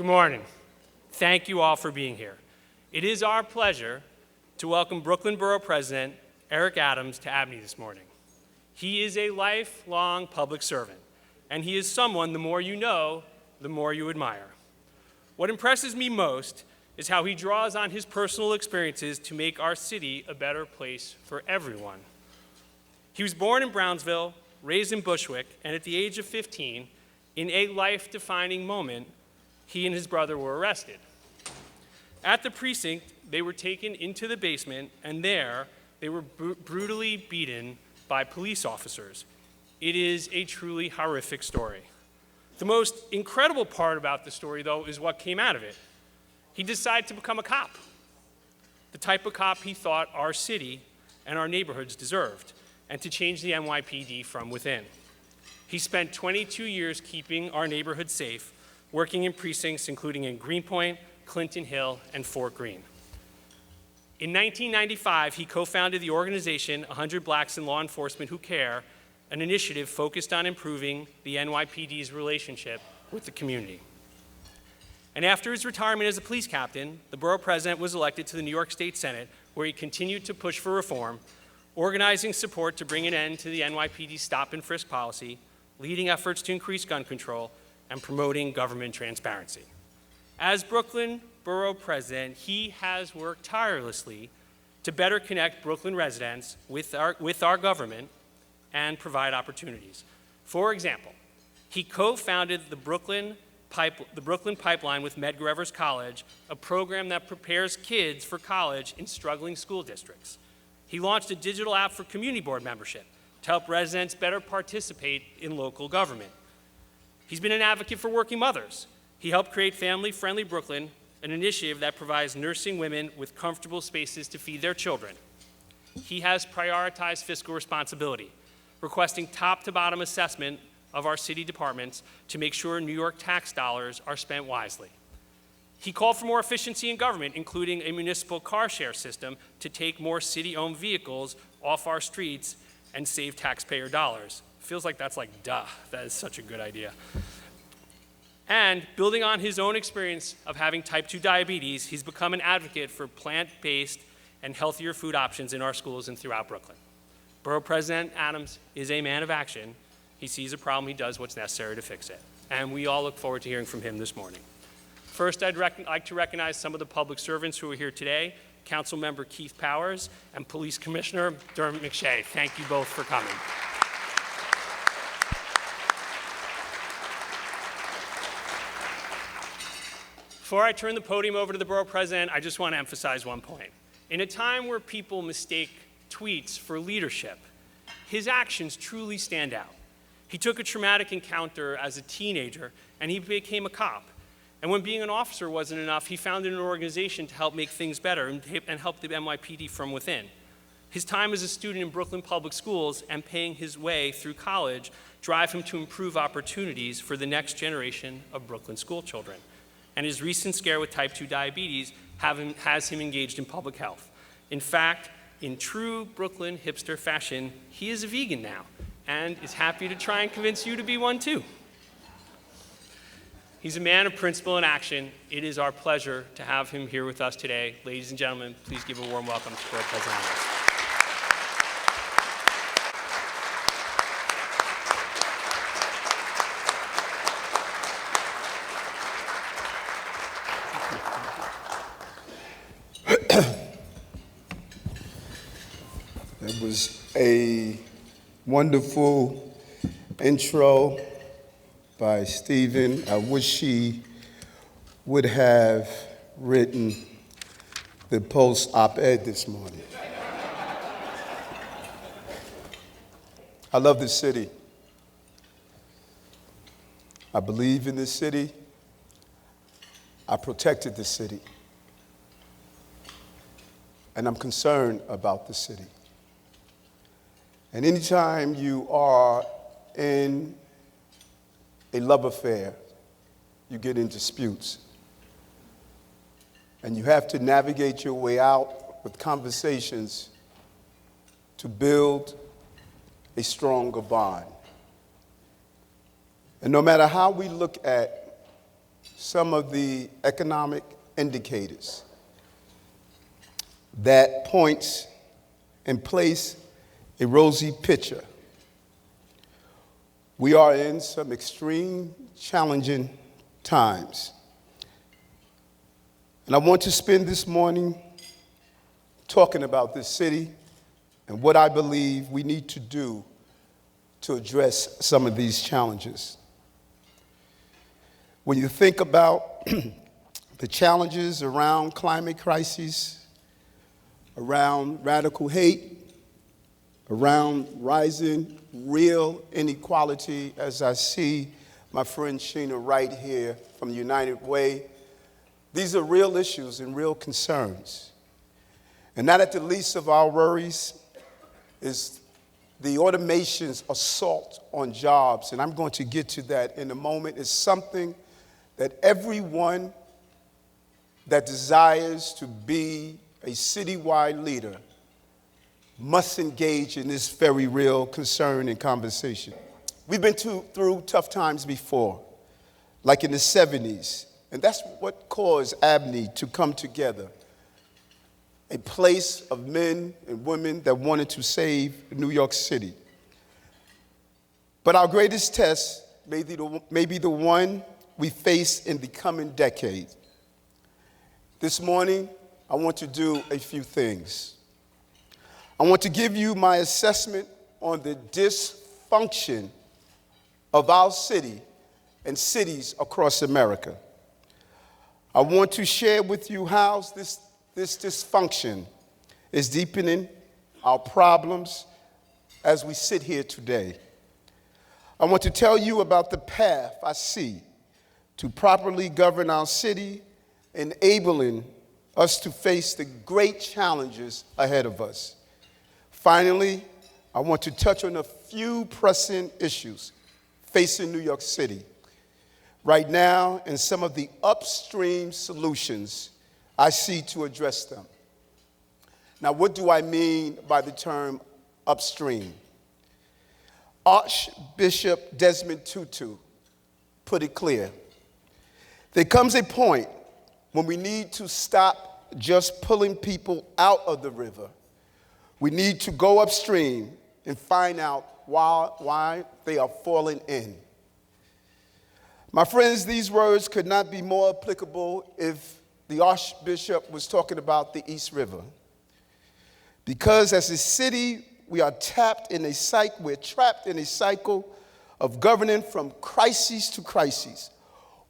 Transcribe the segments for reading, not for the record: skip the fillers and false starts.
Good morning. Thank you all for being here. It is our pleasure to welcome Brooklyn Borough President Eric Adams to ABNY this morning. He is a lifelong public servant, and he is someone the more you know, the more you admire. What impresses me most is how he draws on his personal experiences to make our city a better place for everyone. He was born in Brownsville, raised in Bushwick, and at the age of 15, in a life-defining moment, he and his brother were arrested. At the precinct, they were taken into the basement, and there they were brutally beaten by police officers. It is a truly horrific story. The most incredible part about the story, though, is what came out of it. He decided to become a cop, the type of cop he thought our city and our neighborhoods deserved, and to change the NYPD from within. He spent 22 years keeping our neighborhood safe, working in precincts including in Greenpoint, Clinton Hill, and Fort Greene. In 1995, he co-founded the organization 100 Blacks in Law Enforcement Who Care, an initiative focused on improving the NYPD's relationship with the community. And after his retirement as a police captain, the borough president was elected to the New York State Senate, where he continued to push for reform, organizing support to bring an end to the NYPD's stop and frisk policy, leading efforts to increase gun control, and promoting government transparency. As Brooklyn Borough President, he has worked tirelessly to better connect Brooklyn residents with our government and provide opportunities. For example, he co-founded the Brooklyn Pipeline with Medgar Evers College, a program that prepares kids for college in struggling school districts. He launched a digital app for community board membership to help residents better participate in local government. He's been an advocate for working mothers. He helped create Family Friendly Brooklyn, an initiative that provides nursing women with comfortable spaces to feed their children. He has prioritized fiscal responsibility, requesting top-to-bottom assessment of our city departments to make sure New York tax dollars are spent wisely. He called for more efficiency in government, including a municipal car share system to take more city-owned vehicles off our streets and save taxpayer dollars. Feels like that's like, duh, that is such a good idea. And building on his own experience of having type 2 diabetes, he's become an advocate for plant-based and healthier food options in our schools and throughout Brooklyn. Borough President Adams is a man of action. He sees a problem, he does what's necessary to fix it. And we all look forward to hearing from him this morning. First, I'd like to recognize some of the public servants who are here today, Councilmember Keith Powers and Police Commissioner Dermot McShay. Thank you both for coming. Before I turn the podium over to the Borough President, I just want to emphasize one point. In a time where people mistake tweets for leadership, his actions truly stand out. He took a traumatic encounter as a teenager, and he became a cop. And when being an officer wasn't enough, he founded an organization to help make things better and help the NYPD from within. His time as a student in Brooklyn Public Schools and paying his way through college drive him to improve opportunities for the next generation of Brooklyn school children. And his recent scare with type 2 diabetes has him engaged in public health. In fact, in true Brooklyn hipster fashion, he is a vegan now and is happy to try and convince you to be one too. He's a man of principle and action. It is our pleasure to have him here with us today. Ladies and gentlemen, please give a warm welcome to Borough President Adams. It was a wonderful intro by Stephen. I wish he would have written the Post op-ed this morning. I love this city. I believe in this city. I protected this city. And I'm concerned about the city. And anytime you are in a love affair, you get in disputes. And you have to navigate your way out with conversations to build a stronger bond. And no matter how we look at some of the economic indicators that points and place a rosy picture. We are in some extreme, challenging times. And I want to spend this morning talking about this city and what I believe we need to do to address some of these challenges. When you think about the challenges around climate crises, around radical hate, around rising real inequality, as I see my friend Sheena right here from the United Way, these are real issues and real concerns. And not at the least of our worries is the automation's assault on jobs, and I'm going to get to that in a moment. It's something that everyone that desires to be a citywide leader must engage in this very real concern and conversation. We've been through tough times before, like in the 70s, and that's what caused ABNY to come together, a place of men and women that wanted to save New York City. But our greatest test may be the one we face in the coming decade. This morning, I want to do a few things. I want to give you my assessment on the dysfunction of our city and cities across America. I want to share with you how this dysfunction is deepening our problems as we sit here today. I want to tell you about the path I see to properly govern our city, enabling us to face the great challenges ahead of us. Finally, I want to touch on a few pressing issues facing New York City right now and some of the upstream solutions I see to address them. Now, what do I mean by the term upstream? Archbishop Desmond Tutu put it clear. There comes a point when we need to stop just pulling people out of the river. We need to go upstream and find out why they are falling in. My friends, these words could not be more applicable if the Archbishop was talking about the East River. Because as a city, we are trapped in a cycle of governing from crisis to crisis,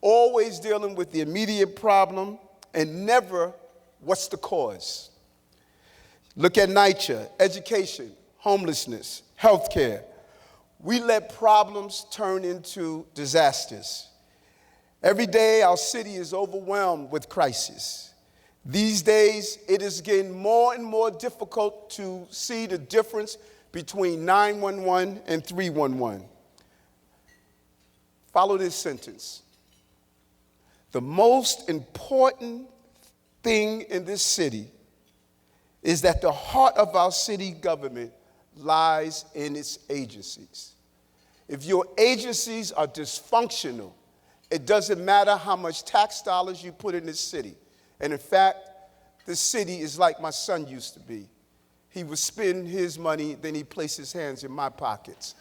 always dealing with the immediate problem and never what's the cause. Look at NYCHA, education, homelessness, healthcare. We let problems turn into disasters. Every day, our city is overwhelmed with crisis. These days, it is getting more and more difficult to see the difference between 911 and 311. Follow this sentence. The most important thing in this city is that the heart of our city government lies in its agencies. If your agencies are dysfunctional, it doesn't matter how much tax dollars you put in this city. And in fact, this city is like my son used to be. He would spend his money, then he'd place his hands in my pockets.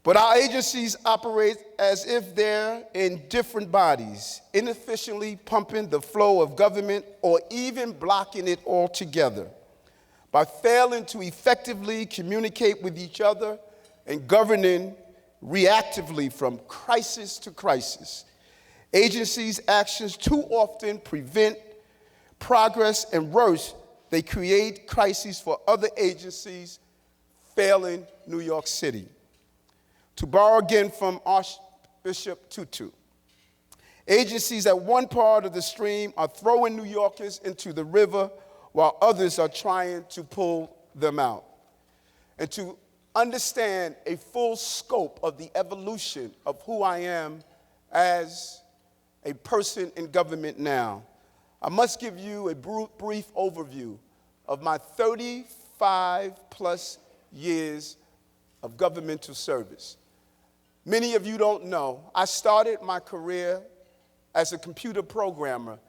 But our agencies operate as if they're in different bodies, inefficiently pumping the flow of government or even blocking it altogether. By failing to effectively communicate with each other and governing reactively from crisis to crisis, agencies' actions too often prevent progress, and worse, they create crises for other agencies failing New York City. To borrow again from Archbishop Tutu, agencies at one part of the stream are throwing New Yorkers into the river while others are trying to pull them out. And to understand a full scope of the evolution of who I am as a person in government now, I must give you a brief overview of my 35 plus years of governmental service. Many of you don't know, I started my career as a computer programmer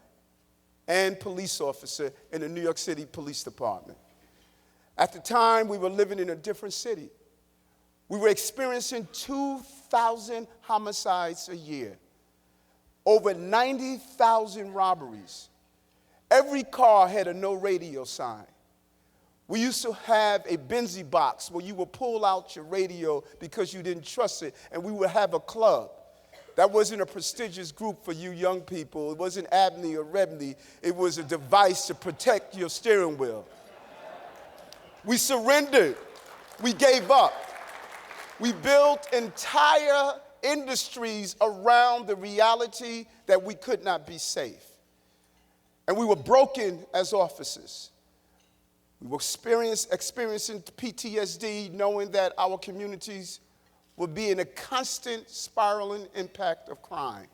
and police officer in the New York City Police Department. At the time, we were living in a different city. We were experiencing 2,000 homicides a year, over 90,000 robberies. Every car had a no radio sign. We used to have a Benzie box where you would pull out your radio because you didn't trust it, and we would have a club. That wasn't a prestigious group for you young people. It wasn't ABNY or REBNY. It was a device to protect your steering wheel. We surrendered. We gave up. We built entire industries around the reality that we could not be safe. And we were broken as officers. We were experiencing PTSD, knowing that our communities would be in a constant spiraling impact of crime.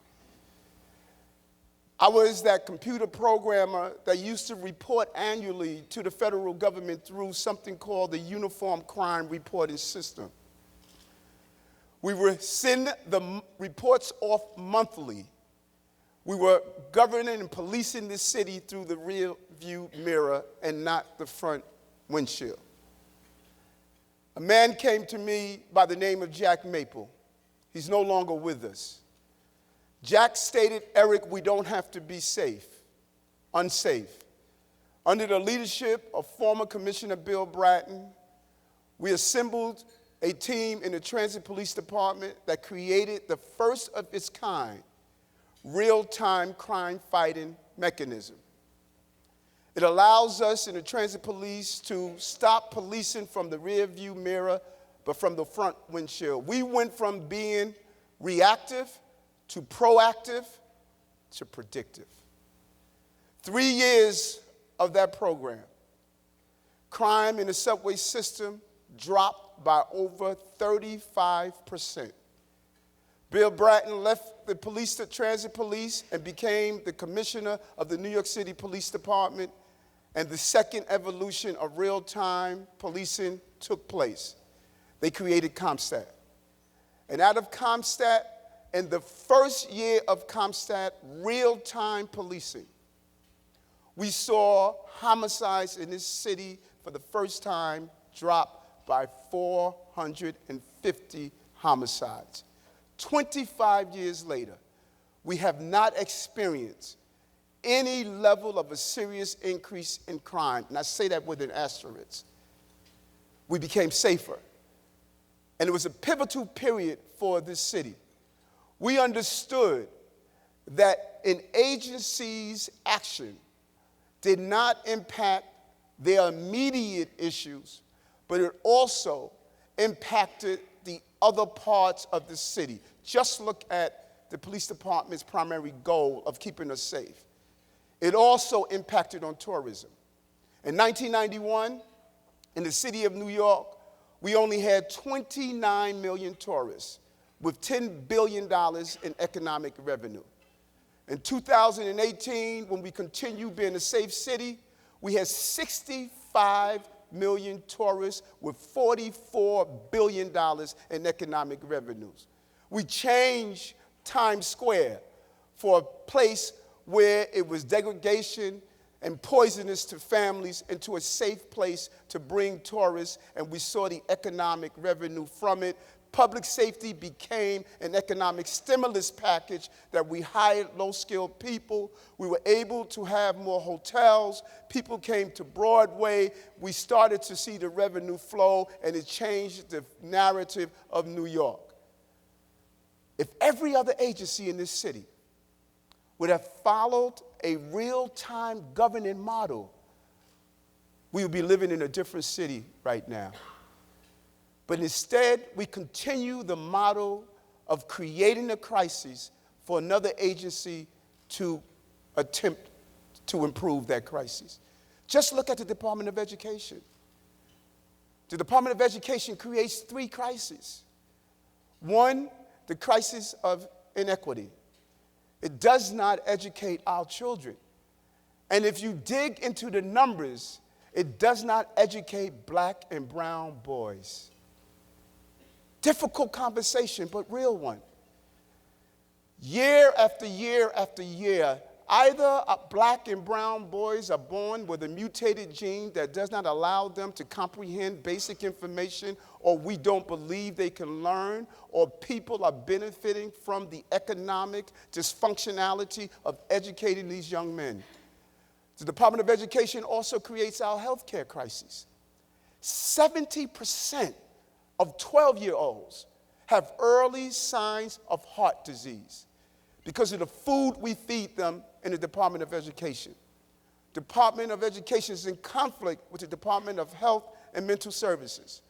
I was that computer programmer that used to report annually to the federal government through something called the Uniform Crime Reporting System. We would send the reports off monthly. We were governing and policing this city through the rear view mirror and not the front windshield. A man came to me by the name of Jack Maple. He's no longer with us. Jack stated, "Eric, we don't have to be unsafe. Under the leadership of former Commissioner Bill Bratton, we assembled a team in the Transit Police Department that created the first of its kind real-time crime fighting mechanism. It allows us in the Transit Police to stop policing from the rear view mirror, but from the front windshield. We went from being reactive to proactive to predictive. 3 years of that program, crime in the subway system dropped by over 35%. Bill Bratton left the Transit Police and became the commissioner of the New York City Police Department, and the second evolution of real-time policing took place. They created CompStat. And out of CompStat, in the first year of CompStat real-time policing, we saw homicides in this city for the first time drop by 450 homicides. 25 years later, we have not experienced any level of a serious increase in crime. And I say that with an asterisk. We became safer. And it was a pivotal period for this city. We understood that an agency's action did not impact their immediate issues, but it also impacted the other parts of the city. Just look at the police department's primary goal of keeping us safe. It also impacted on tourism. In 1991, in the city of New York, we only had 29 million tourists with $10 billion in economic revenue. In 2018, when we continued being a safe city, we had 65 million tourists with $44 billion in economic revenues. We changed Times Square for a place where it was degradation and poisonous to families into a safe place to bring tourists, and we saw the economic revenue from it. Public safety became an economic stimulus package that we hired low-skilled people. We were able to have more hotels. People came to Broadway. We started to see the revenue flow, and it changed the narrative of New York. If every other agency in this city would have followed a real-time governing model, we would be living in a different city right now. But instead, we continue the model of creating a crisis for another agency to attempt to improve that crisis. Just look at the Department of Education. The Department of Education creates 3 crises. One, the crisis of inequity. It does not educate our children. And if you dig into the numbers, it does not educate black and brown boys. Difficult conversation, but real one. Year after year after year, either black and brown boys are born with a mutated gene that does not allow them to comprehend basic information, or we don't believe they can learn, or people are benefiting from the economic dysfunctionality of educating these young men. The Department of Education also creates our healthcare crisis. 70% of 12-year-olds have early signs of heart disease because of the food we feed them in the Department of Education. Department of Education is in conflict with the Department of Health and Mental Services.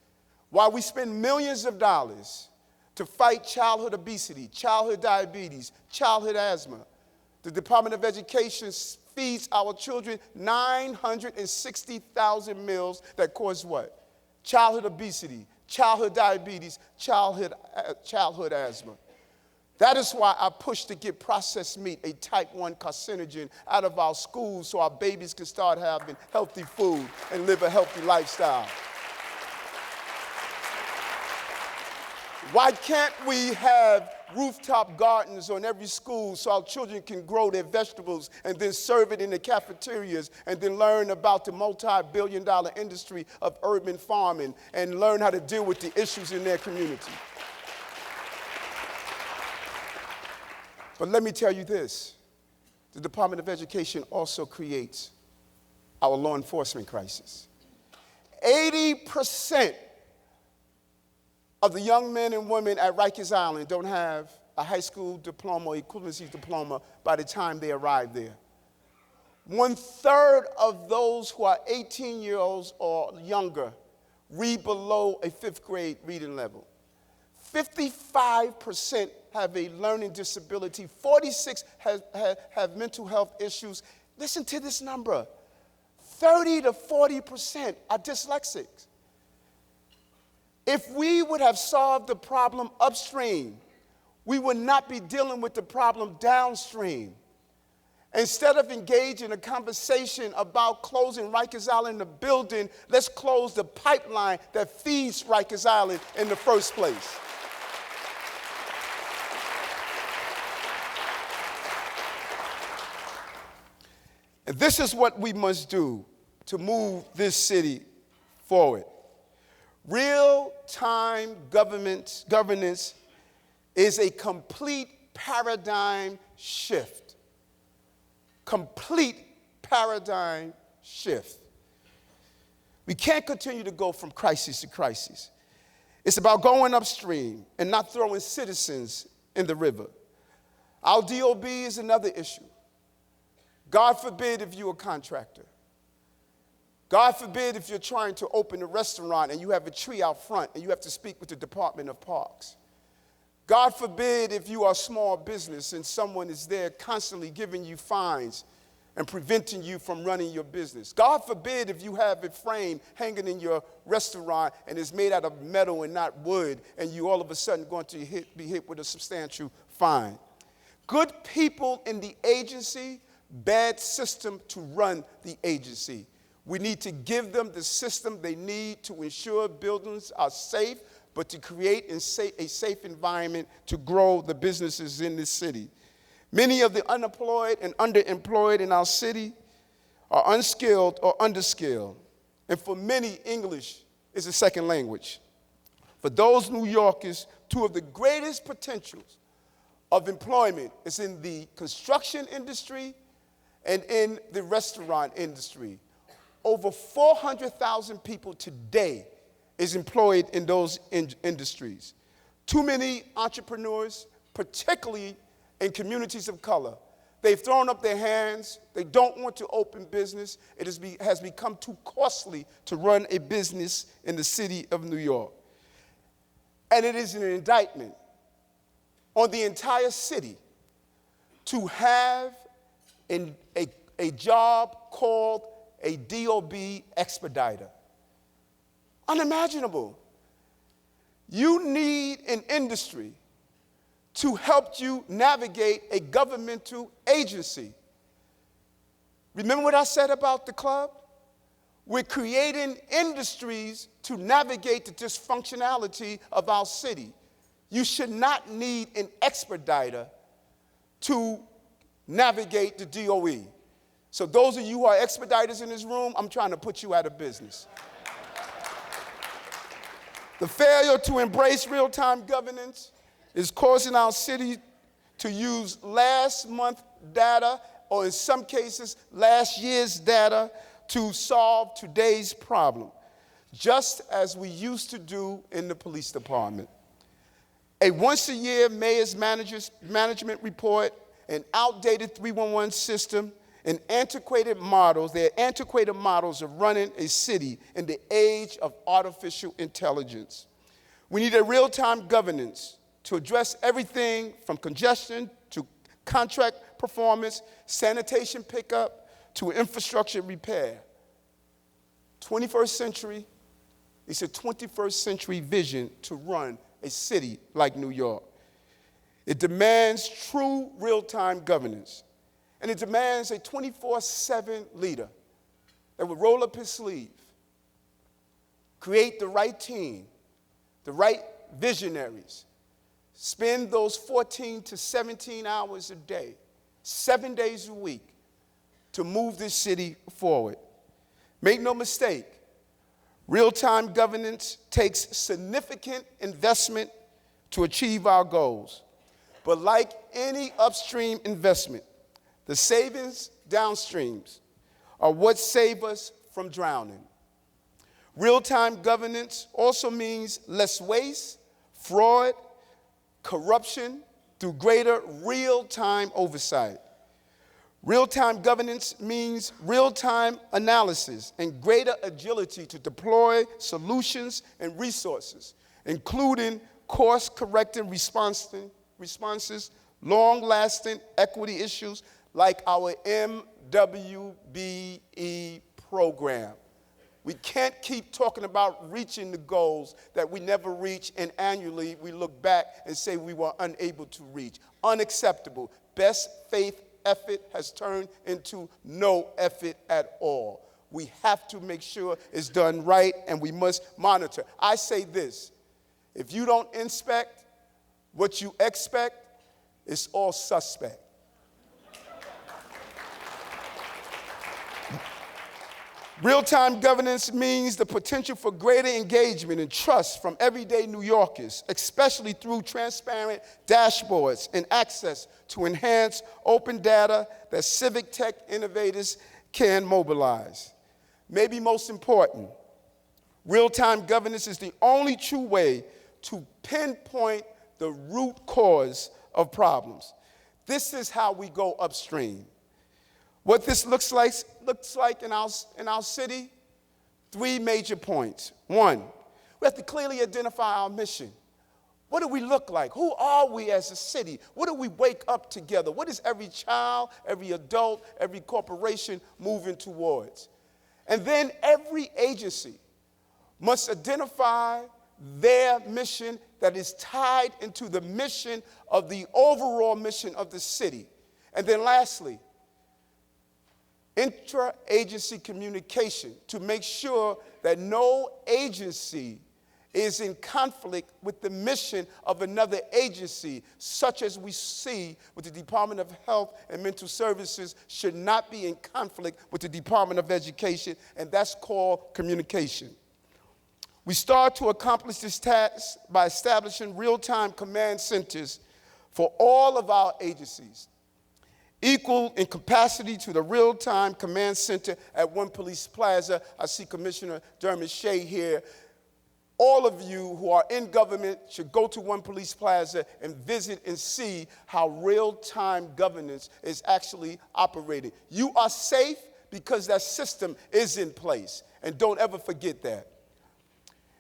While we spend millions of dollars to fight childhood obesity, childhood diabetes, childhood asthma, the Department of Education feeds our children 960,000 meals that cause what? Childhood obesity, childhood diabetes, childhood asthma. That is why I push to get processed meat, a type 1 carcinogen, out of our schools so our babies can start having healthy food and live a healthy lifestyle. Why can't we have rooftop gardens on every school so our children can grow their vegetables and then serve it in the cafeterias and then learn about the multi-billion-dollar industry of urban farming and learn how to deal with the issues in their community? But let me tell you this, the Department of Education also creates our law enforcement crisis. 80% of the young men and women at Rikers Island don't have a high school diploma or equivalency diploma by the time they arrive there. 1/3 of those who are 18-year-olds or younger read below a 5th grade reading level. 55% have a learning disability. 46 have mental health issues. Listen to this number. 30 to 40% are dyslexics. If we would have solved the problem upstream, we would not be dealing with the problem downstream. Instead of engaging in a conversation about closing Rikers Island, the building, let's close the pipeline that feeds Rikers Island in the first place. And this is what we must do to move this city forward. Real-time governance is a complete paradigm shift. Complete paradigm shift. We can't continue to go from crisis to crisis. It's about going upstream and not throwing citizens in the river. Our DOB is another issue. God forbid if you're a contractor. God forbid if you're trying to open a restaurant and you have a tree out front and you have to speak with the Department of Parks. God forbid if you are a small business and someone is there constantly giving you fines and preventing you from running your business. God forbid if you have a frame hanging in your restaurant and it's made out of metal and not wood and you all of a sudden going to be hit with a substantial fine. Good people in the agency, bad system to run the agency. We need to give them the system they need to ensure buildings are safe, but to create a safe environment to grow the businesses in this city. Many of the unemployed and underemployed in our city are unskilled or underskilled. And for many, English is a second language. For those New Yorkers, two of the greatest potentials of employment is in the construction industry and in the restaurant industry. Over 400,000 people today is employed in those industries. Too many entrepreneurs, particularly in communities of color, they've thrown up their hands. They don't want to open business. It has become too costly to run a business in the city of New York. And it is an indictment on the entire city to have a job called a DOB expediter. Unimaginable. You need an industry to help you navigate a governmental agency. Remember what I said about the club? We're creating industries to navigate the dysfunctionality of our city. You should not need an expediter to navigate the DOE. So those of you who are expediters in this room, I'm trying to put you out of business. The failure to embrace real-time governance is causing our city to use last month's data, or in some cases, last year's data, to solve today's problem, just as we used to do in the police department. A once-a-year mayor's management report, an outdated 311 system, and antiquated models. They're antiquated models of running a city in the age of artificial intelligence. We need a real-time governance to address everything from congestion to contract performance, sanitation pickup, to infrastructure repair. 21st century, it's a 21st century vision to run a city like New York. It demands true real-time governance. And it demands a 24/7 leader that would roll up his sleeve, create the right team, the right visionaries, spend those 14 to 17 hours a day, 7 days a week, to move this city forward. Make no mistake, real-time governance takes significant investment to achieve our goals. But like any upstream investment, the savings downstreams are what save us from drowning. Real-time governance also means less waste, fraud, corruption through greater real-time oversight. Real-time governance means real-time analysis and greater agility to deploy solutions and resources, including course-correcting responses, long-lasting equity issues like our MWBE program. We can't keep talking about reaching the goals that we never reach, and annually we look back and say we were unable to reach. Unacceptable. Best faith effort has turned into no effort at all. We have to make sure it's done right, and we must monitor. I say this, if you don't inspect what you expect, it's all suspect. Real-time governance means the potential for greater engagement and trust from everyday New Yorkers, especially through transparent dashboards and access to enhanced open data that civic tech innovators can mobilize. Maybe most important, real-time governance is the only true way to pinpoint the root cause of problems. This is how we go upstream. What this looks like in our city, 3 major points. 1, we have to clearly identify our mission. What do we look like? Who are we as a city? What do we wake up together? What is every child, every adult, every corporation moving towards? And then every agency must identify their mission that is tied into the mission of the overall mission of the city. And then lastly, interagency communication to make sure that no agency is in conflict with the mission of another agency, such as we see with the Department of Health and Mental Services should not be in conflict with the Department of Education, and that's called communication. We start to accomplish this task by establishing real-time command centers for all of our agencies, equal in capacity to the real-time command center at One Police Plaza. I see Commissioner Dermot Shea here. All of you who are in government should go to One Police Plaza and visit and see how real-time governance is actually operating. You are safe because that system is in place, and don't ever forget that.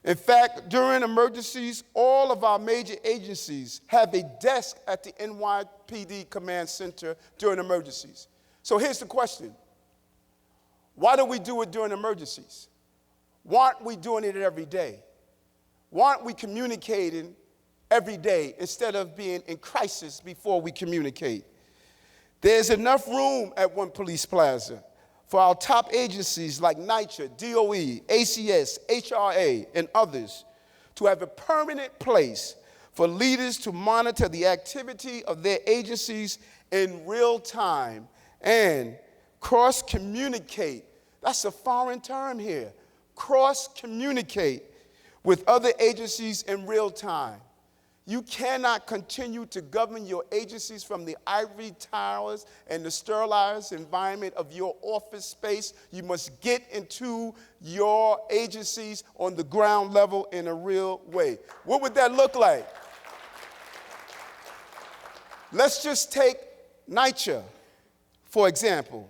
In fact, during emergencies, all of our major agencies have a desk at the NYPD Command Center during emergencies. So here's the question. Why do we do it during emergencies? Why aren't we doing it every day? Why aren't we communicating every day instead of being in crisis before we communicate? There's enough room at One Police Plaza, for our top agencies like NYCHA, DOE, ACS, HRA, and others to have a permanent place for leaders to monitor the activity of their agencies in real time and cross-communicate. That's a foreign term here. Cross-communicate with other agencies in real time. You cannot continue to govern your agencies from the ivory towers and the sterilized environment of your office space. You must get into your agencies on the ground level in a real way. What would that look like? Let's just take NYCHA, for example,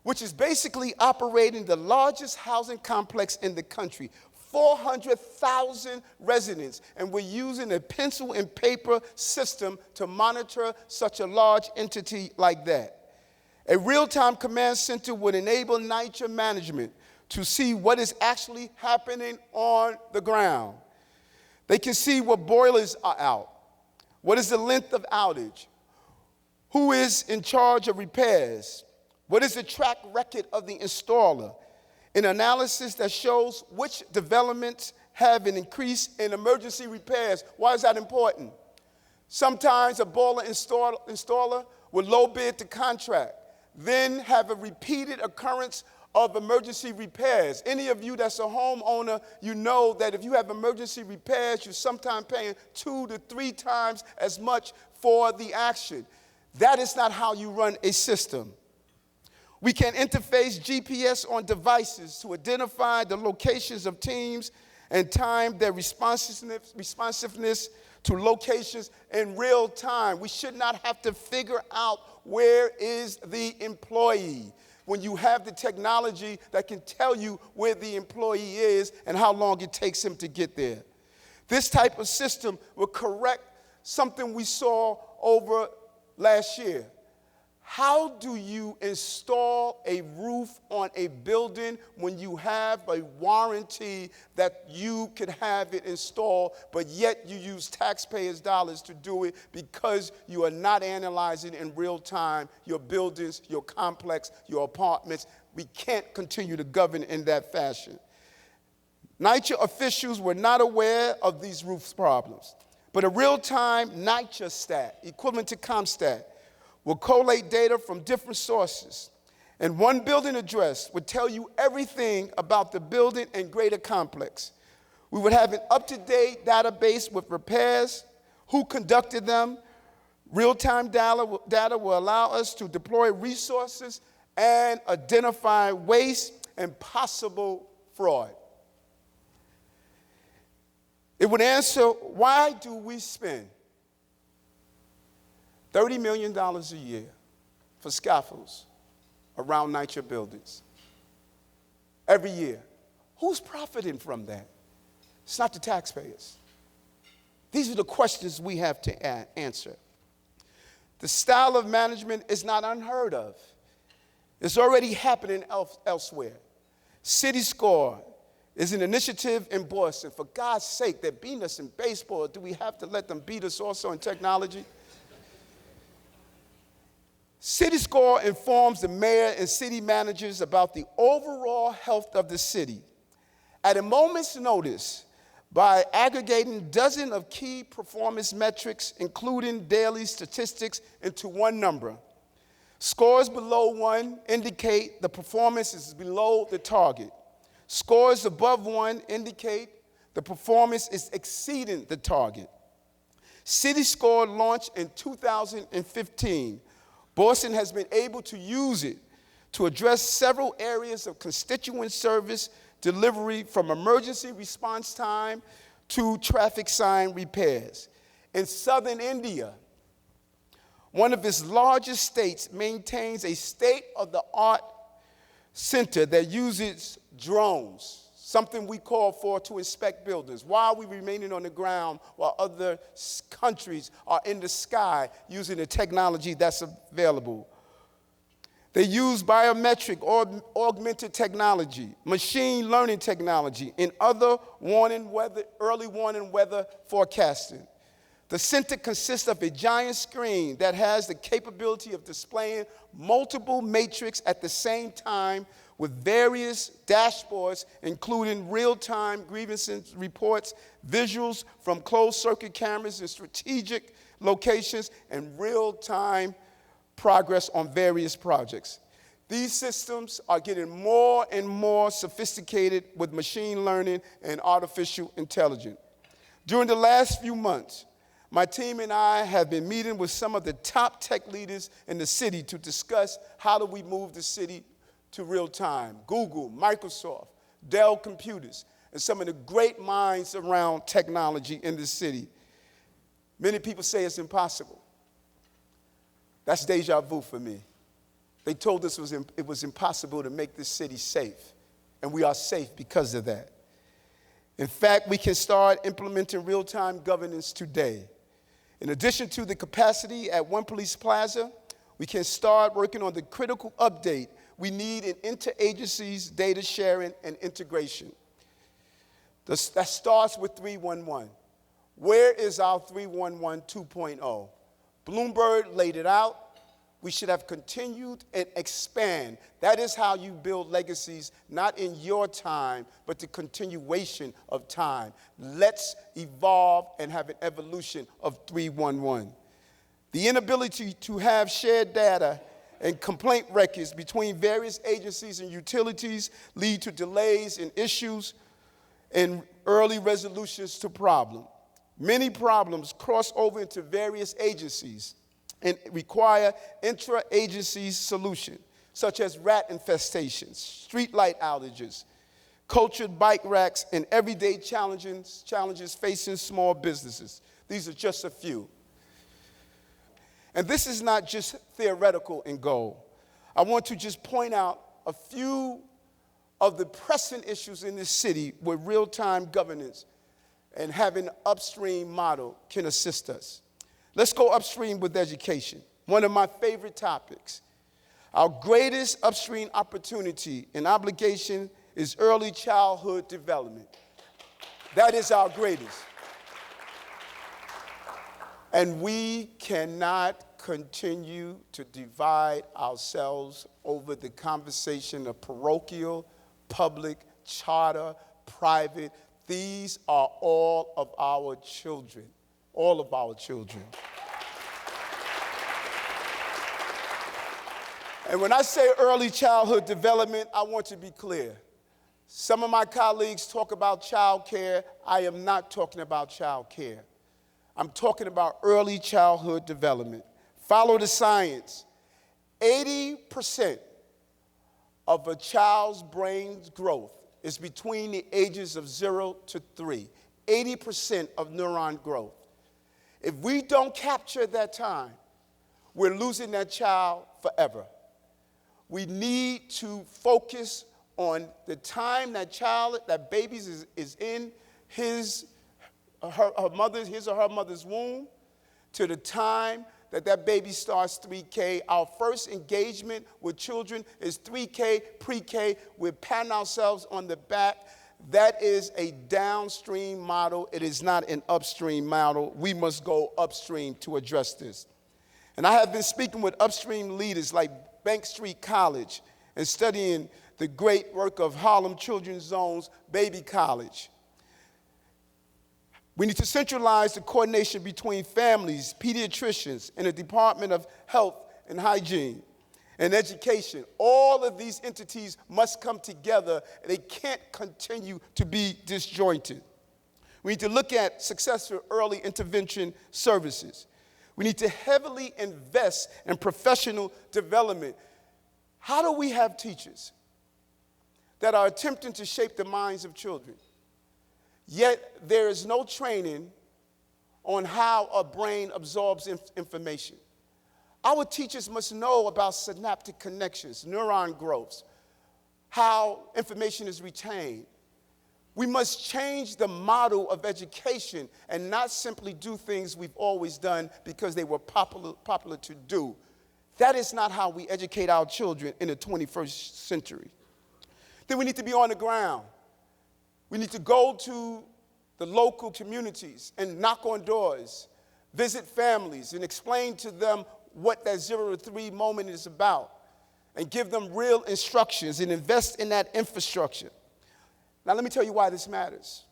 which is basically operating the largest housing complex in the country. 400,000 residents, and we're using a pencil and paper system to monitor such a large entity like that. A real-time command center would enable NYCHA management to see what is actually happening on the ground. They can see what boilers are out, what is the length of outage, who is in charge of repairs, what is the track record of the installer, an analysis that shows which developments have an increase in emergency repairs. Why is that important? Sometimes a boiler installer will low bid the contract, then have a repeated occurrence of emergency repairs. Any of you that's a homeowner, you know that if you have emergency repairs, you're sometimes paying 2 to 3 times as much for the action. That is not how you run a system. We can interface GPS on devices to identify the locations of teams and time their responsiveness to locations in real time. We should not have to figure out where is the employee when you have the technology that can tell you where the employee is and how long it takes him to get there. This type of system will correct something we saw over last year. How do you install a roof on a building when you have a warranty that you could have it installed, but yet you use taxpayers' dollars to do it because you are not analyzing in real time your buildings, your complex, your apartments? We can't continue to govern in that fashion. NYCHA officials were not aware of these roof problems, but a real-time NYCHA stat, equivalent to CompStat, will collate data from different sources, and one building address would tell you everything about the building and greater complex. We would have an up-to-date database with repairs, who conducted them. Real-time data will allow us to deploy resources and identify waste and possible fraud. It would answer, why do we spend $30 million a year for scaffolds around NYCHA buildings every year? Who's profiting from that? It's not the taxpayers. These are the questions we have to answer. The style of management is not unheard of. It's already happening elsewhere. City Score is an initiative in Boston. For God's sake, they're beating us in baseball. Do we have to let them beat us also in technology? City Score informs the mayor and city managers about the overall health of the city at a moment's notice by aggregating dozens of key performance metrics, including daily statistics, into one number. Scores below 1 indicate the performance is below the target. Scores above 1 indicate the performance is exceeding the target. City Score launched in 2015. Boston has been able to use it to address several areas of constituent service delivery, from emergency response time to traffic sign repairs. In southern India, one of its largest states maintains a state-of-the-art center that uses drones, something we call for to inspect buildings. Why are we remaining on the ground while other countries are in the sky using the technology that's available? They use biometric or augmented technology, machine learning technology, and other early warning weather forecasting. The center consists of a giant screen that has the capability of displaying multiple matrix at the same time with various dashboards, including real-time grievances reports, visuals from closed-circuit cameras in strategic locations, and real-time progress on various projects. These systems are getting more and more sophisticated with machine learning and artificial intelligence. During the last few months, my team and I have been meeting with some of the top tech leaders in the city to discuss how do we move the city to real time. Google, Microsoft, Dell Computers, and some of the great minds around technology in the city. Many people say it's impossible. That's deja vu for me. They told us it was impossible to make this city safe, and we are safe because of that. In fact, we can start implementing real-time governance today. In addition to the capacity at One Police Plaza, we can start working on the critical update we need in interagencies, data sharing, and integration. That starts with 311. Where is our 311 2.0? Bloomberg laid it out. We should have continued and expand. That is how you build legacies, not in your time, but the continuation of time. Let's evolve and have an evolution of 311. The inability to have shared data and complaint records between various agencies and utilities lead to delays in issues and early resolutions to problems. Many problems cross over into various agencies and require intra-agency solutions, such as rat infestations, streetlight outages, cultured bike racks, and everyday challenges facing small businesses. These are just a few. And this is not just theoretical in goal. I want to just point out a few of the pressing issues in this city where real-time governance and having an upstream model can assist us. Let's go upstream with education, one of my favorite topics. Our greatest upstream opportunity and obligation is early childhood development. That is our greatest. And we cannot continue to divide ourselves over the conversation of parochial, public, charter, private. These are all of our children. All of our children. And when I say early childhood development, I want to be clear. Some of my colleagues talk about child care. I am not talking about child care. I'm talking about early childhood development. Follow the science. 80% of a child's brain's growth is between the ages of 0 to 3. 80% of neuron growth. If we don't capture that time, we're losing that child forever. We need to focus on the time that baby is in his or her mother's womb to the time that baby starts 3K. Our first engagement with children is 3K, pre-K. We're patting ourselves on the back. That is a downstream model. It is not an upstream model. We must go upstream to address this. And I have been speaking with upstream leaders like Bank Street College and studying the great work of Harlem Children's Zone's Baby College. We need to centralize the coordination between families, pediatricians, and the Department of Health and Hygiene and Education. All of these entities must come together. They can't continue to be disjointed. We need to look at successful early intervention services. We need to heavily invest in professional development. How do we have teachers that are attempting to shape the minds of children, yet there is no training on how a brain absorbs information? Our teachers must know about synaptic connections, neuron growths, how information is retained. We must change the model of education and not simply do things we've always done because they were popular to do. That is not how we educate our children in the 21st century. Then we need to be on the ground. We need to go to the local communities and knock on doors. visit families and explain to them what that 0 to 3 moment is about, and give them real instructions and invest in that infrastructure. Now, let me tell you why this matters.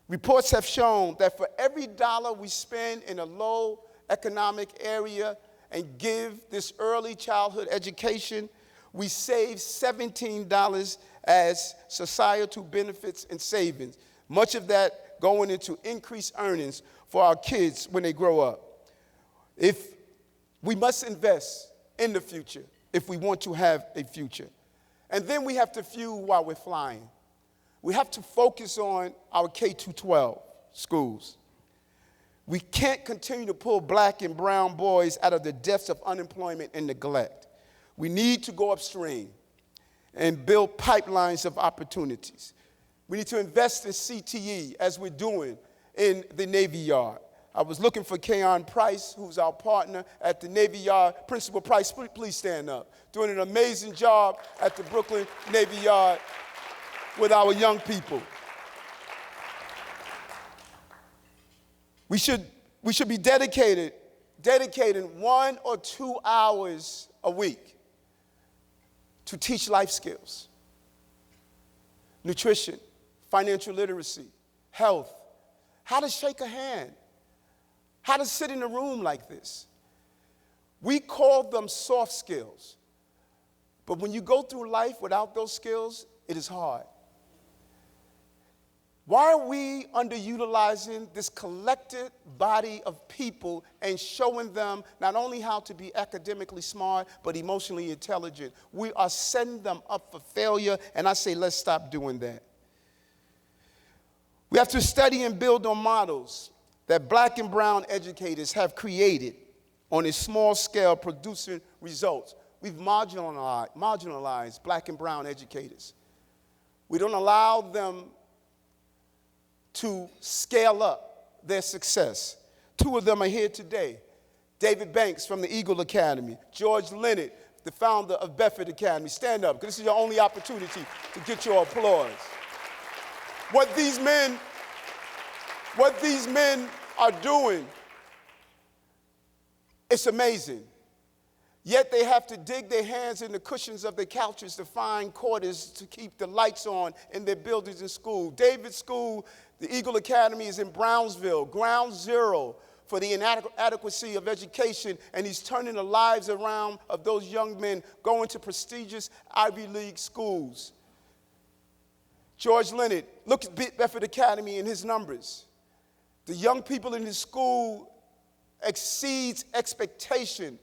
Reports have shown that for every dollar we spend in a low economic area and give this early childhood education, we save $17 as societal benefits and savings, much of that going into increased earnings for our kids when they grow up. If we must invest in the future if we want to have a future. And then we have to fuel while we're flying. We have to focus on our K-12 schools. We can't continue to pull black and brown boys out of the depths of unemployment and neglect. We need to go upstream and build pipelines of opportunities. We need to invest in CTE as we're doing in the Navy Yard. I was looking for Keon Price, who's our partner at the Navy Yard. Principal Price, please stand up. Doing an amazing job at the Brooklyn Navy Yard with our young people. We should be dedicating 1 or 2 hours a week to teach life skills, nutrition, financial literacy, health, how to shake a hand, how to sit in a room like this. We call them soft skills. But when you go through life without those skills, it is hard. Why are we underutilizing this collected body of people and showing them not only how to be academically smart, but emotionally intelligent? We are setting them up for failure, and I say let's stop doing that. We have to study and build on models that black and brown educators have created on a small scale, producing results. We've marginalized black and brown educators. We don't allow them to scale up their success. 2 of them are here today. David Banks from the Eagle Academy, George Leonard, the founder of Bedford Academy. Stand up, because this is your only opportunity to get your applause. What these men are doing, it's amazing. Yet they have to dig their hands in the cushions of their couches to find quarters to keep the lights on in their buildings and school. David's school, the Eagle Academy, is in Brownsville, ground zero for the inadequacy of education, and he's turning the lives around of those young men going to prestigious Ivy League schools. George Leonard, look at Bedford Academy and his numbers. The young people in his school exceeds expectation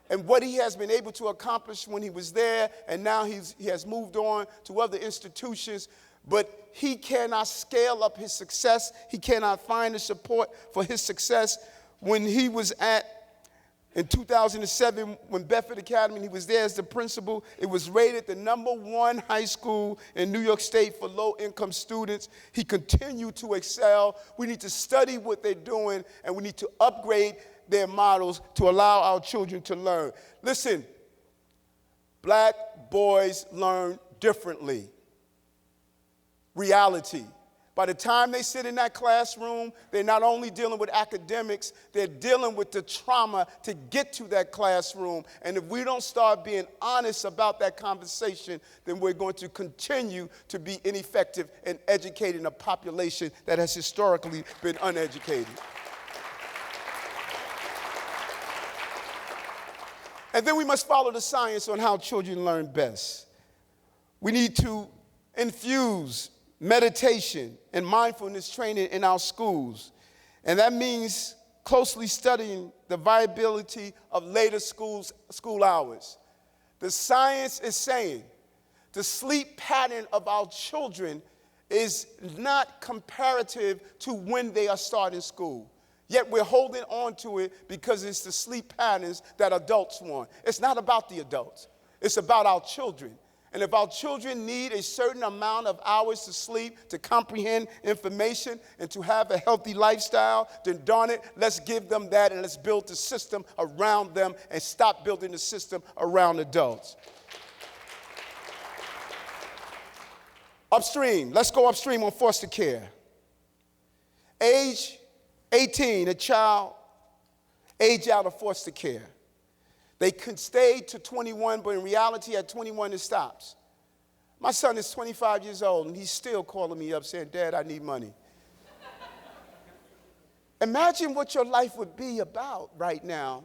and what he has been able to accomplish when he was there, and now he has moved on to other institutions, but he cannot scale up his success. He cannot find the support for his success. When he was in 2007, when Bedford Academy, he was there as the principal, it was rated the #1 high school in New York State for low-income students. He continued to excel. We need to study what they're doing, and we need to upgrade their models to allow our children to learn. Listen, black boys learn differently. Reality. By the time they sit in that classroom, they're not only dealing with academics, they're dealing with the trauma to get to that classroom. And if we don't start being honest about that conversation, then we're going to continue to be ineffective in educating a population that has historically been uneducated. And then we must follow the science on how children learn best. We need to infuse meditation and mindfulness training in our schools. And that means closely studying the viability of later school hours. The science is saying the sleep pattern of our children is not comparative to when they are starting school. Yet we're holding on to it because it's the sleep patterns that adults want. It's not about the adults. It's about our children. And if our children need a certain amount of hours to sleep, to comprehend information, and to have a healthy lifestyle, then darn it, let's give them that and let's build the system around them and stop building the system around adults. Upstream. Let's go upstream on foster care. Age 18, a child age out of foster care. They could stay to 21, but in reality, at 21, it stops. My son is 25 years old, and he's still calling me up saying, Dad, I need money. Imagine what your life would be about right now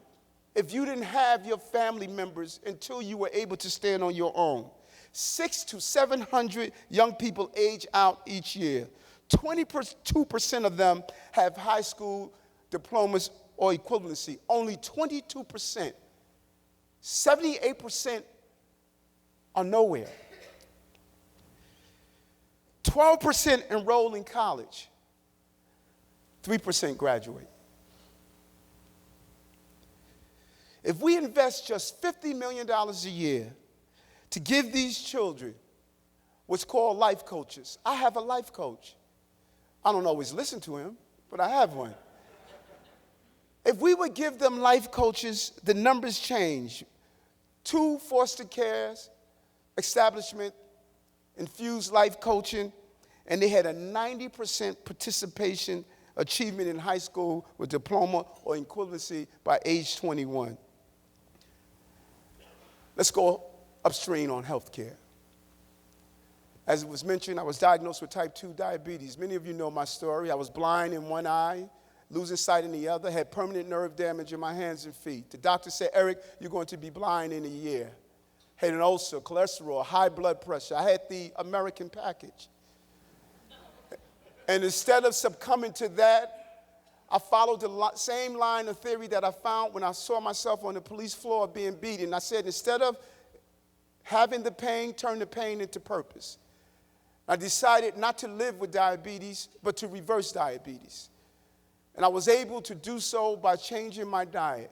if you didn't have your family members until you were able to stand on your own. 600 to 700 young people age out each year. 22% of them have high school diplomas or equivalency. Only 22%. 78% are nowhere. 12% enroll in college. 3% graduate. If we invest just $50 million a year to give these children what's called life coaches. I have a life coach. I don't always listen to him, but I have one. If we would give them life coaches, the numbers change. 2 foster cares, establishment, infused life coaching, and they had a 90% participation achievement in high school with diploma or equivalency by age 21. Let's go upstream on healthcare. As it was mentioned, I was diagnosed with type 2 diabetes. Many of you know my story. I was blind in one eye, losing sight in the other, had permanent nerve damage in my hands and feet. The doctor said, Eric, you're going to be blind in a year. Had an ulcer, cholesterol, high blood pressure. I had the American package. And instead of succumbing to that, I followed the same line of theory that I found when I saw myself on the police floor being beaten. I said, instead of having the pain, turn the pain into purpose. I decided not to live with diabetes, but to reverse diabetes. And I was able to do so by changing my diet.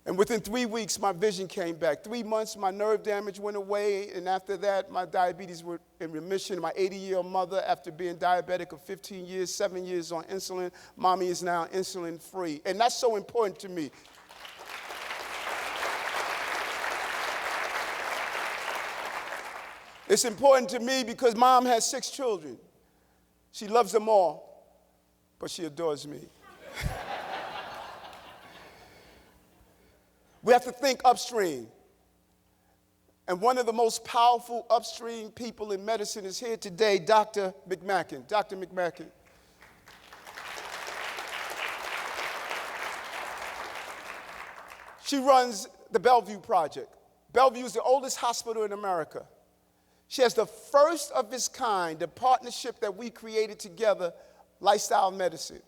And within 3 weeks, my vision came back. 3 months, my nerve damage went away. And after that, my diabetes were in remission. My 80-year-old mother, after being diabetic for 15 years, 7 years on insulin, mommy is now insulin-free. And that's so important to me. It's important to me because mom has 6 children. She loves them all, but she adores me. We have to think upstream. And one of the most powerful upstream people in medicine is here today, Dr. McMacken. Dr. McMacken. She runs the Bellevue Project. Bellevue is the oldest hospital in America. She has the first of its kind, the partnership that we created together, Lifestyle Medicine.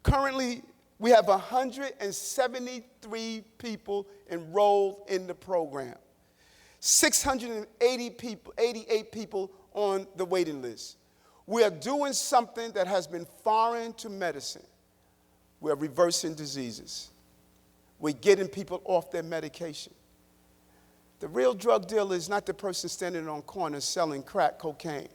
Currently, we have 173 people enrolled in the program. 688 people on the waiting list. We are doing something that has been foreign to medicine. We are reversing diseases. We're getting people off their medication. The real drug dealer is not the person standing on corners selling crack cocaine.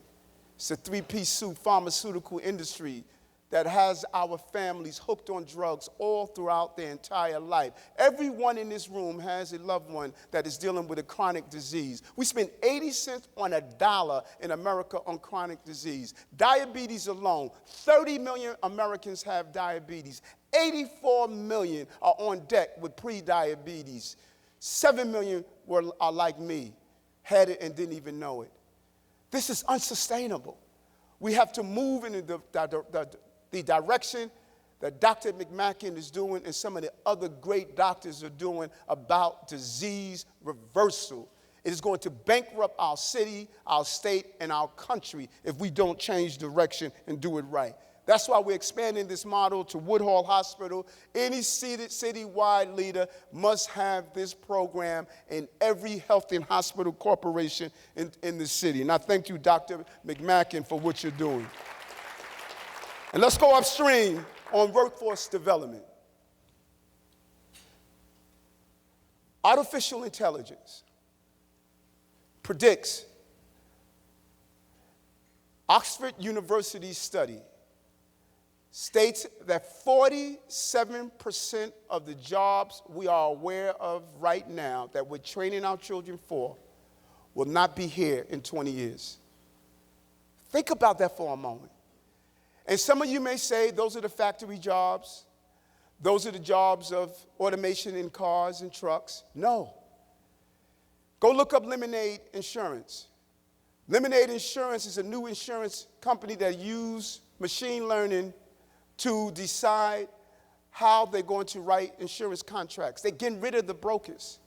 It's a 3-piece suit pharmaceutical industry that has our families hooked on drugs all throughout their entire life. Everyone in this room has a loved one that is dealing with a chronic disease. We spend 80 cents on a dollar in America on chronic disease. Diabetes alone, 30 million Americans have diabetes. 84 million are on deck with pre-diabetes. 7 million are like me, had it and didn't even know it. This is unsustainable. We have to move in the direction that Dr. McMacken is doing and some of the other great doctors are doing about disease reversal. It is going to bankrupt our city, our state, and our country if we don't change direction and do it right. That's why we're expanding this model to Woodhall Hospital. Any citywide leader must have this program in every health and hospital corporation in the city. And I thank you, Dr. McMacken, for what you're doing. And let's go upstream on workforce development. Artificial intelligence predicts. Oxford University study states that 47% of the jobs we are aware of right now that we're training our children for will not be here in 20 years. Think about that for a moment. And some of you may say those are the factory jobs. Those are the jobs of automation in cars and trucks. No. Go look up Lemonade Insurance. Lemonade Insurance is a new insurance company that uses machine learning to decide how they're going to write insurance contracts. They're getting rid of the brokers.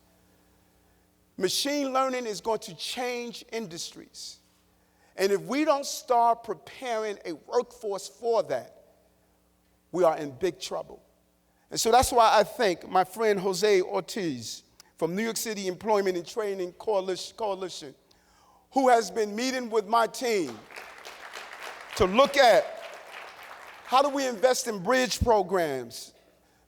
Machine learning is going to change industries. And if we don't start preparing a workforce for that, we are in big trouble. And so that's why I thank my friend Jose Ortiz from New York City Employment and Training Coalition, who has been meeting with my team to look at how do we invest in bridge programs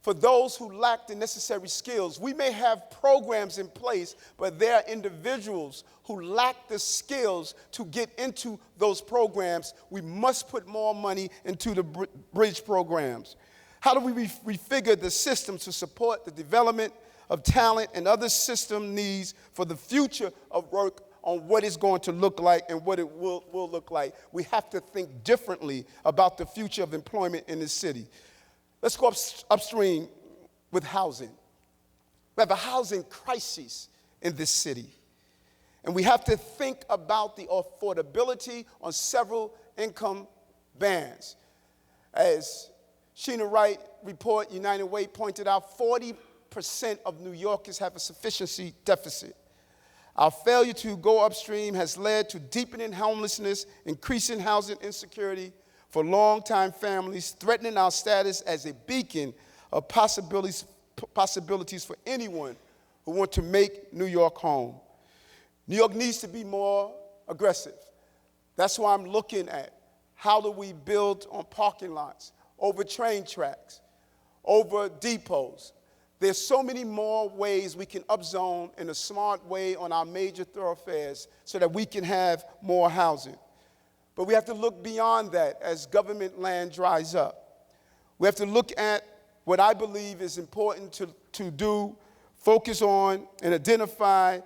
for those who lack the necessary skills. We may have programs in place, but there are individuals who lack the skills to get into those programs. We must put more money into the bridge programs. How do we refigure the system to support the development of talent and other system needs for the future of work on what it's going to look like and what it will look like? We have to think differently about the future of employment in this city. Let's go upstream with housing. We have a housing crisis in this city. And we have to think about the affordability on several income bands. As Sheena Wright report, United Way pointed out, 40% of New Yorkers have a sufficiency deficit. Our failure to go upstream has led to deepening homelessness, increasing housing insecurity for long-time families, threatening our status as a beacon of possibilities for anyone who wants to make New York home. New York needs to be more aggressive. That's why I'm looking at how do we build on parking lots, over train tracks, over depots. There's so many more ways we can upzone in a smart way on our major thoroughfares so that we can have more housing. But we have to look beyond that as government land dries up. We have to look at what I believe is important to do, focus on and identify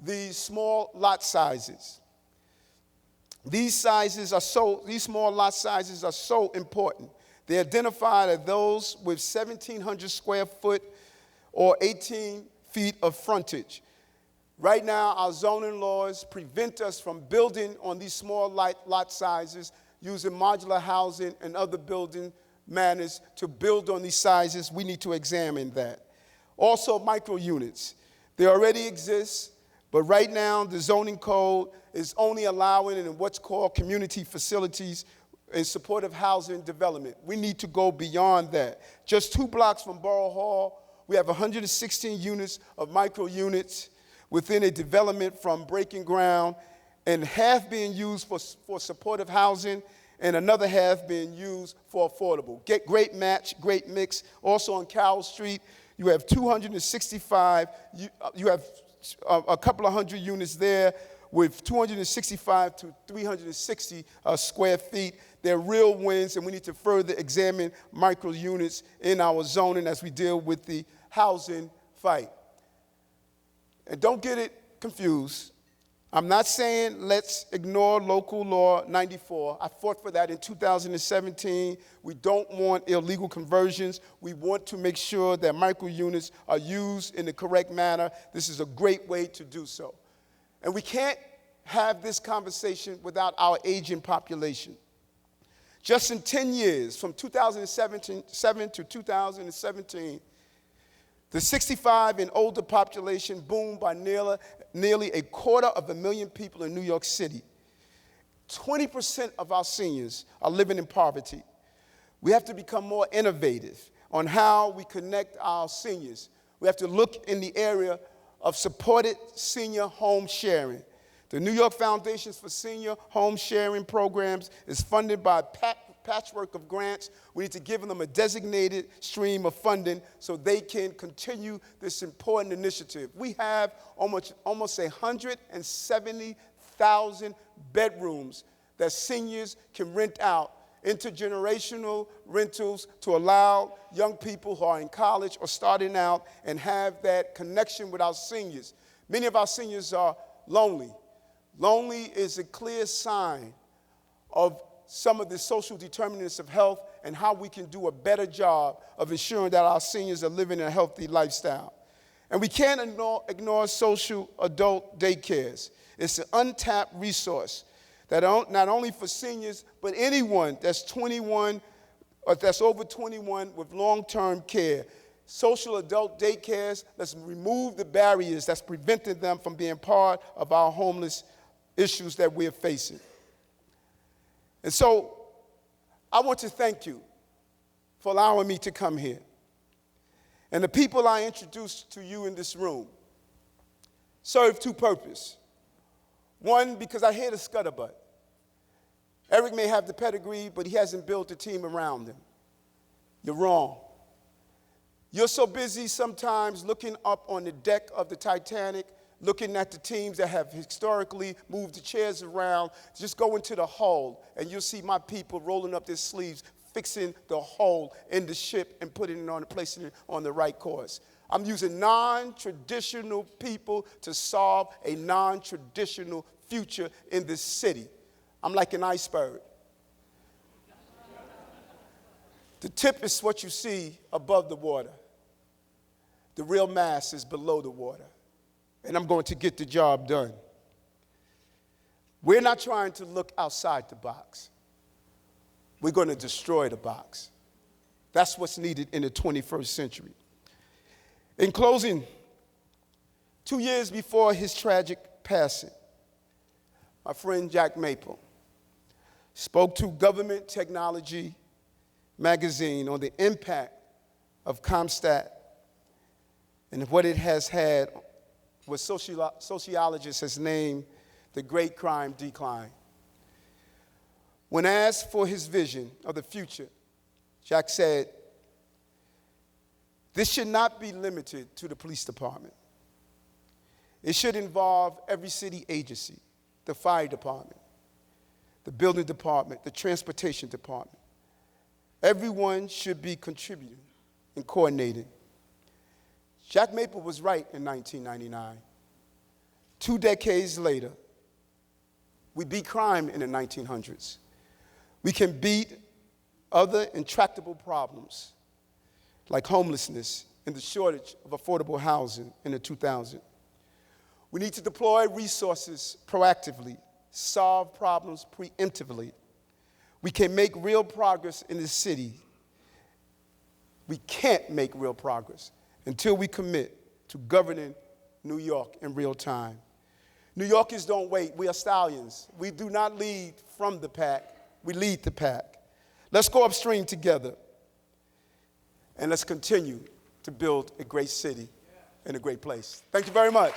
these small lot sizes. These small lot sizes are so important. They're identified as those with 1,700 square foot or 18 feet of frontage. Right now, our zoning laws prevent us from building on these small lot sizes, using modular housing and other building manners to build on these sizes. We need to examine that. Also, micro units. They already exist, but right now, the zoning code is only allowing in what's called community facilities in supportive housing development. We need to go beyond that. Just 2 blocks from Borough Hall, we have 116 units of micro units within a development from breaking ground, and half being used for supportive housing and another half being used for affordable. Great match, great mix. Also on Carroll Street, you have 265, you have a couple of hundred units there with 265 to 360 square feet. They're real wins, and we need to further examine micro units in our zoning as we deal with the housing fight. And don't get it confused. I'm not saying let's ignore local law 94. I fought for that in 2017. We don't want illegal conversions. We want to make sure that micro units are used in the correct manner. This is a great way to do so. And we can't have this conversation without our aging population. Just in 10 years, from 2007 to 2017, the 65 and older population boomed by nearly 250,000 people in New York City. 20% of our seniors are living in poverty. We have to become more innovative on how we connect our seniors. We have to look in the area of supported senior home sharing. The New York Foundations for Senior Home Sharing Programs is funded by a patchwork of grants. We need to give them a designated stream of funding so they can continue this important initiative. We have almost 170,000 bedrooms that seniors can rent out, intergenerational rentals to allow young people who are in college or starting out and have that connection with our seniors. Many of our seniors are lonely. Lonely is a clear sign of some of the social determinants of health and how we can do a better job of ensuring that our seniors are living a healthy lifestyle. And we can't ignore social adult daycares. It's an untapped resource that not only for seniors, but anyone that's 21 or that's over 21 with long-term care. Social adult daycares, let's remove the barriers that's preventing them from being part of our homeless issues that we're facing. And so I want to thank you for allowing me to come here. And the people I introduced to you in this room serve two purposes. One, because I hear the scuttlebutt. Eric may have the pedigree, but he hasn't built a team around him. You're wrong. You're so busy sometimes looking up on the deck of the Titanic, looking at the teams that have historically moved the chairs around. Just go into the hull, and you'll see my people rolling up their sleeves, fixing the hole in the ship and putting it on, placing it on the right course. I'm using non-traditional people to solve a non-traditional future in this city. I'm like an iceberg. The tip is what you see above the water. The real mass is below the water. And I'm going to get the job done. We're not trying to look outside the box. We're going to destroy the box. That's what's needed in the 21st century. In closing, 2 years before his tragic passing, my friend Jack Maple spoke to Government Technology magazine on the impact of CompStat and what it has had, what sociologists has named the Great Crime Decline. When asked for his vision of the future, Jack said, "This should not be limited to the police department. It should involve every city agency, the fire department, the building department, the transportation department. Everyone should be contributing and coordinating." Jack Maple was right in 1999. 2 decades later, we beat crime in the 1900s. We can beat other intractable problems like homelessness and the shortage of affordable housing in the 2000s. We need to deploy resources proactively, solve problems preemptively. We can make real progress in this city. We can't make real progress until we commit to governing New York in real time. New Yorkers don't wait. We are stallions. We do not lead from the pack. We lead the pack. Let's go upstream together, and let's continue to build a great city and a great place. Thank you very much.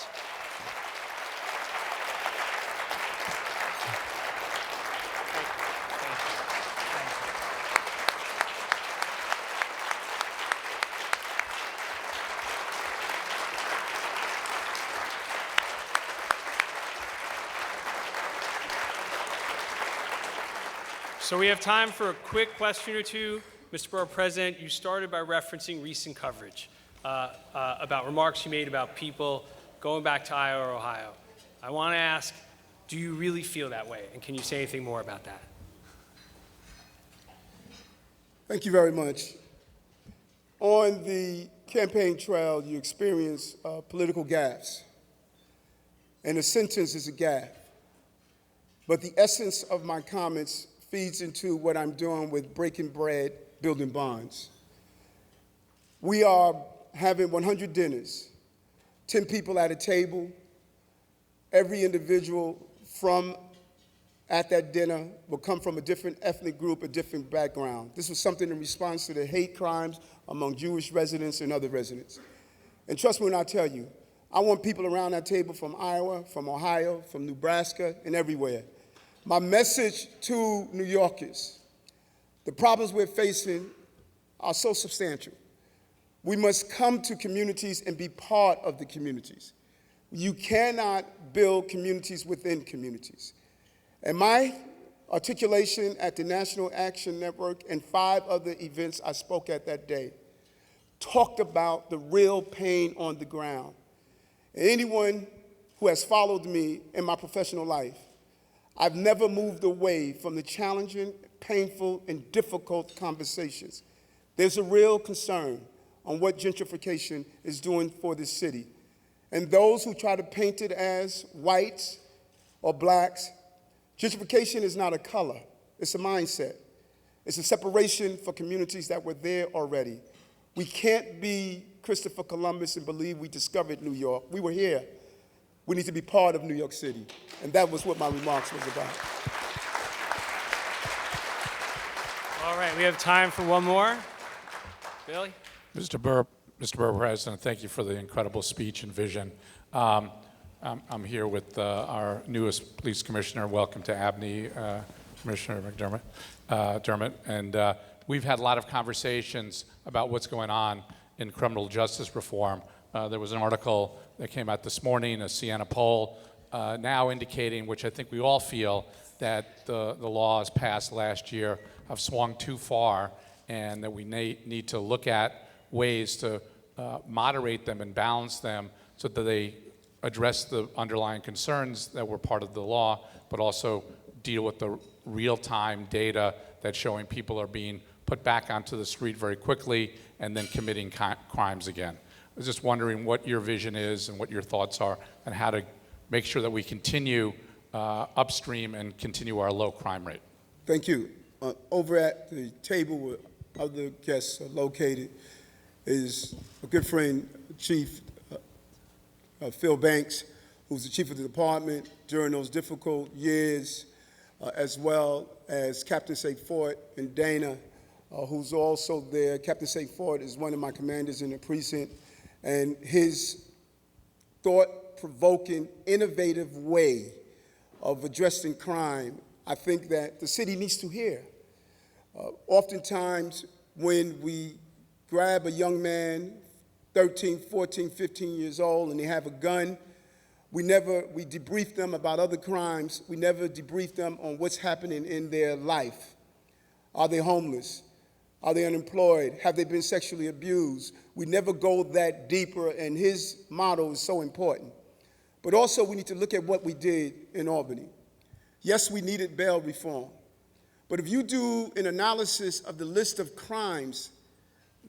So we have time for a quick question or two. Mr. Borough President, you started by referencing recent coverage about remarks you made about people going back to Iowa or Ohio. I want to ask, do you really feel that way? And can you say anything more about that? Thank you very much. On the campaign trail, you experience political gaffes. And a sentence is a gaffe. But the essence of my comments feeds into what I'm doing with breaking bread, building bonds. We are having 100 dinners, 10 people at a table. Every individual at that dinner will come from a different ethnic group, a different background. This was something in response to the hate crimes among Jewish residents and other residents. And trust me when I tell you, I want people around that table from Iowa, from Ohio, from Nebraska, and everywhere. My message to New Yorkers, the problems we're facing are so substantial. We must come to communities and be part of the communities. You cannot build communities within communities. And my articulation at the National Action Network and 5 other events I spoke at that day talked about the real pain on the ground. And anyone who has followed me in my professional life, I've never moved away from the challenging, painful, and difficult conversations. There's a real concern on what gentrification is doing for this city. And those who try to paint it as whites or blacks, gentrification is not a color, it's a mindset. It's a separation for communities that were there already. We can't be Christopher Columbus and believe we discovered New York. We were here. We need to be part of New York City. And that was what my remarks was about. All right, we have time for one more. Billy? Mr. Borough President, thank you for the incredible speech and vision. I'm here with our newest police commissioner. Welcome to ABNY, Commissioner Dermott. And we've had a lot of conversations about what's going on in criminal justice reform. There was an article that came out this morning, a Siena poll, now indicating, which I think we all feel, that the laws passed last year have swung too far, and that we need to look at ways to moderate them and balance them so that they address the underlying concerns that were part of the law, but also deal with the real-time data that's showing people are being put back onto the street very quickly and then committing crimes again. I was just wondering what your vision is and what your thoughts are on how to make sure that we continue upstream and continue our low crime rate. Thank you. Over at the table where other guests are located is a good friend, Chief Phil Banks, who's the chief of the department during those difficult years, as well as Captain St. Fort and Dana, who's also there. Captain St. Fort is one of my commanders in the precinct, and his thought-provoking, innovative way of addressing crime, I think that the city needs to hear. Oftentimes, when we grab a young man, 13, 14, 15 years old, and they have a gun, we debrief them about other crimes. We never debrief them on what's happening in their life. Are they homeless? Are they unemployed? Have they been sexually abused? We never go that deeper, and his motto is so important. But also, we need to look at what we did in Albany. Yes, we needed bail reform. But if you do an analysis of the list of crimes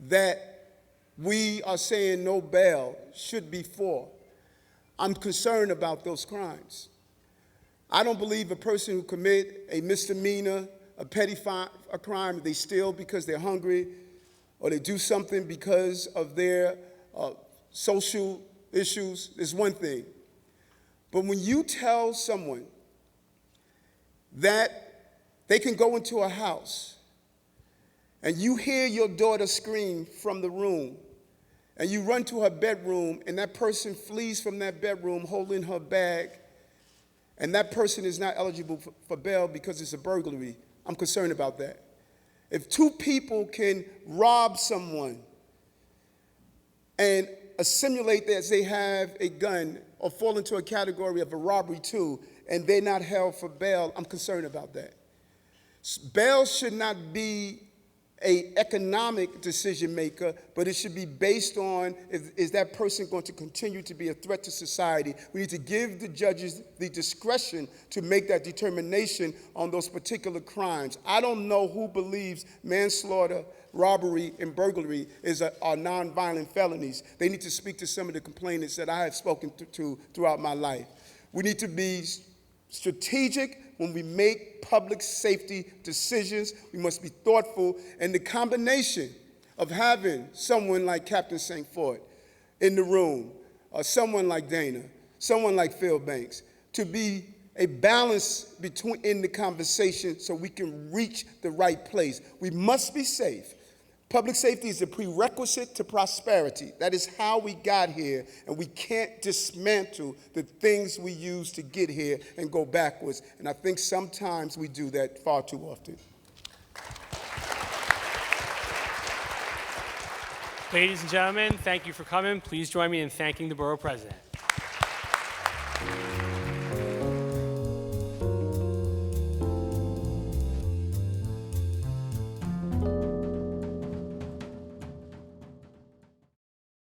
that we are saying no bail should be for, I'm concerned about those crimes. I don't believe a person who commit a misdemeanor, a petty crime, they steal because they're hungry, or they do something because of their social issues, is one thing. But when you tell someone that they can go into a house and you hear your daughter scream from the room and you run to her bedroom and that person flees from that bedroom holding her bag and that person is not eligible for bail because it's a burglary, I'm concerned about that. If two people can rob someone and assimilate that they have a gun or fall into a category of a robbery too, and they're not held for bail, I'm concerned about that. Bail should not be an economic decision maker, but it should be based on, is that person going to continue to be a threat to society? We need to give the judges the discretion to make that determination on those particular crimes. I don't know who believes manslaughter, robbery, and burglary are nonviolent felonies. They need to speak to some of the complainants that I have spoken to throughout my life. We need to be strategic when we make public safety decisions. We must be thoughtful, and the combination of having someone like Captain St. Fort in the room, or someone like Dana, someone like Phil Banks, to be a balance in the conversation so we can reach the right place. We must be safe. Public safety is a prerequisite to prosperity. That is how we got here, and we can't dismantle the things we use to get here and go backwards. And I think sometimes we do that far too often. Ladies and gentlemen, thank you for coming. Please join me in thanking the Borough President.